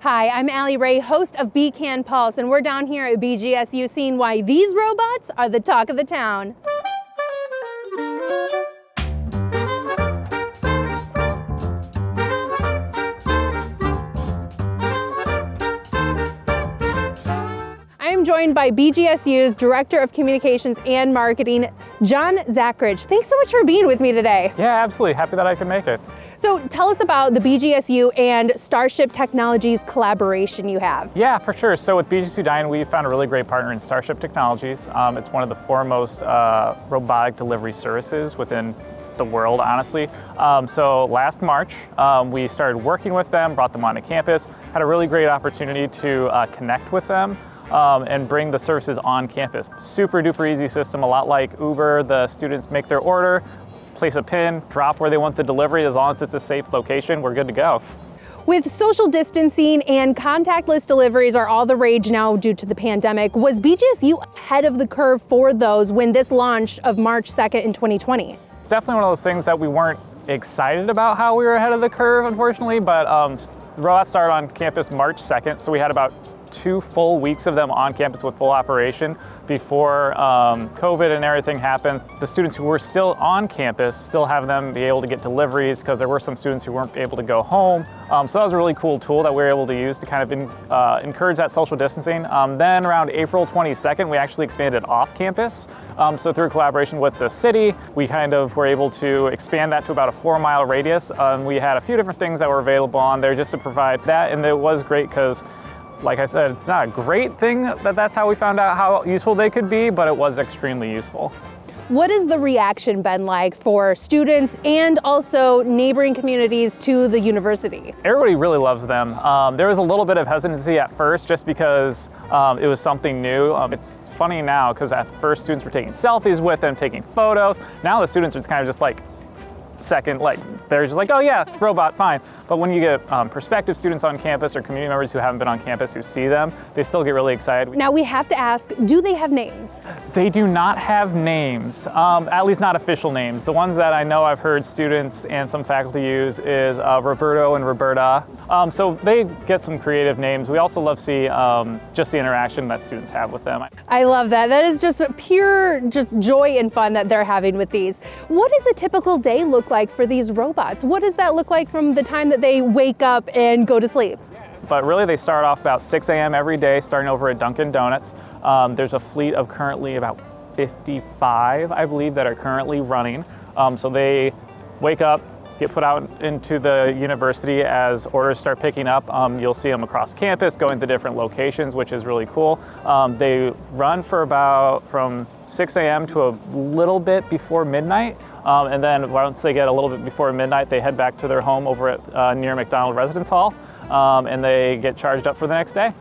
Hi, I'm Allie Ray, host of BCAN Pulse, and we're down here at BGSU seeing why these robots are the talk of the town. I am joined by BGSU's Director of Communications and Marketing, John Zachridge. Thanks so much for being with me today. Yeah, absolutely. Happy that I can make it. So tell us about the BGSU and Starship Technologies collaboration you have. Yeah, for sure. So with BGSU Dine, we found a really great partner in Starship Technologies. It's one of the foremost robotic delivery services within the world, honestly. So last March, we started working with them, brought them onto campus, had a really great opportunity to connect with them and bring the services on campus. Super duper easy system, a lot like Uber. The students make their order, place a pin, drop where they want the delivery. As long as it's a safe location, we're good to go. With social distancing and contactless deliveries are all the rage now due to the pandemic, was BGSU ahead of the curve for those when this launched of March 2nd in 2020? It's definitely one of those things that we weren't excited about how we were ahead of the curve, unfortunately, but the robots started on campus March 2nd, so we had about 2 full weeks of them on campus with full operation before COVID and everything happened. The students who were still on campus still have them be able to get deliveries because there were some students who weren't able to go home. So that was a really cool tool that we were able to use to kind of encourage that social distancing. Then around April 22nd, we actually expanded off campus. So through collaboration with the city, we kind of were able to expand that to about a 4-mile radius. We had a few different things that were available on there just to provide that, and it was great because, like I said, it's not a great thing that's how we found out how useful they could be, but it was extremely useful. What has the reaction been like for students and also neighboring communities to the university? Everybody really loves them. There was a little bit of hesitancy at first just because it was something new. It's funny now because at first students were taking selfies with them, taking photos. Now the students are just kind of just like, they're just like, oh yeah, robot, fine. But when you get prospective students on campus or community members who haven't been on campus who see them, they still get really excited. Now we have to ask, do they have names? They do not have names, at least not official names. The ones that I know I've heard students and some faculty use is Roberto and Roberta. So they get some creative names. We also love to see just the interaction that students have with them. I love that. That is just pure joy and fun that they're having with these. What does a typical day look like for these robots? What does that look like from the time that they wake up and go to sleep? But really they start off about 6 a.m. every day, starting over at Dunkin' Donuts. There's a fleet of currently about 55, I believe, that are currently running. So they wake up, get put out into the university as orders start picking up. You'll see them across campus going to different locations, which is really cool. They run for about from 6 a.m. to a little bit before midnight. And then once they get a little bit before midnight, they head back to their home over at near McDonald Residence Hall, and they get charged up for the next day.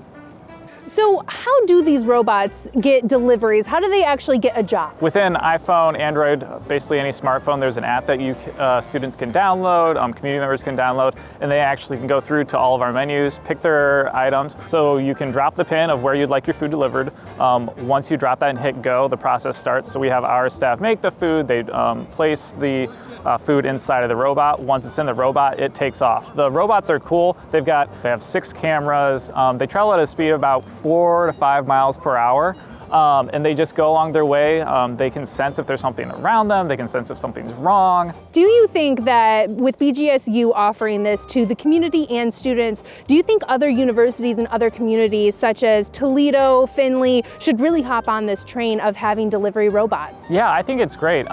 So how do these robots get deliveries? How do they actually get a job? Within iPhone, Android, basically any smartphone, there's an app that students can download, community members can download, and they actually can go through to all of our menus, pick their items. So you can drop the pin of where you'd like your food delivered. Once you drop that and hit go, the process starts. So we have our staff make the food, they place the food inside of the robot. Once it's in the robot, it takes off. The robots are cool. They have 6 cameras. They travel at a speed of about 4 to 5 miles per hour, and they just go along their way. They can sense if there's something around them. They can sense if something's wrong. Do you think that with BGSU offering this to the community and students, do you think other universities and other communities such as Toledo, Findlay should really hop on this train of having delivery robots? Yeah, I think it's great.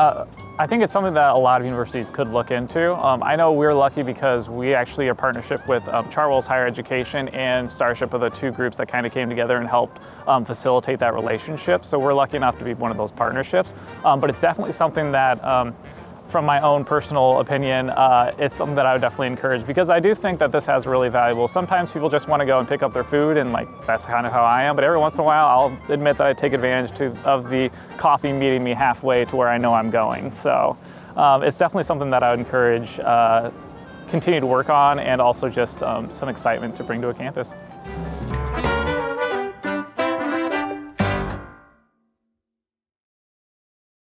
I think it's something that a lot of universities could look into. I know we're lucky because we actually are partnership with Chartwell's Higher Education and Starship are the 2 groups that kind of came together and helped facilitate that relationship. So we're lucky enough to be one of those partnerships. But it's definitely something that, from my own personal opinion, it's something that I would definitely encourage because I do think that this has really valuable. Sometimes people just want to go and pick up their food and that's kind of how I am, but every once in a while I'll admit that I take advantage of the coffee meeting me halfway to where I know I'm going. So it's definitely something that I would encourage continue to work on and also just some excitement to bring to a campus.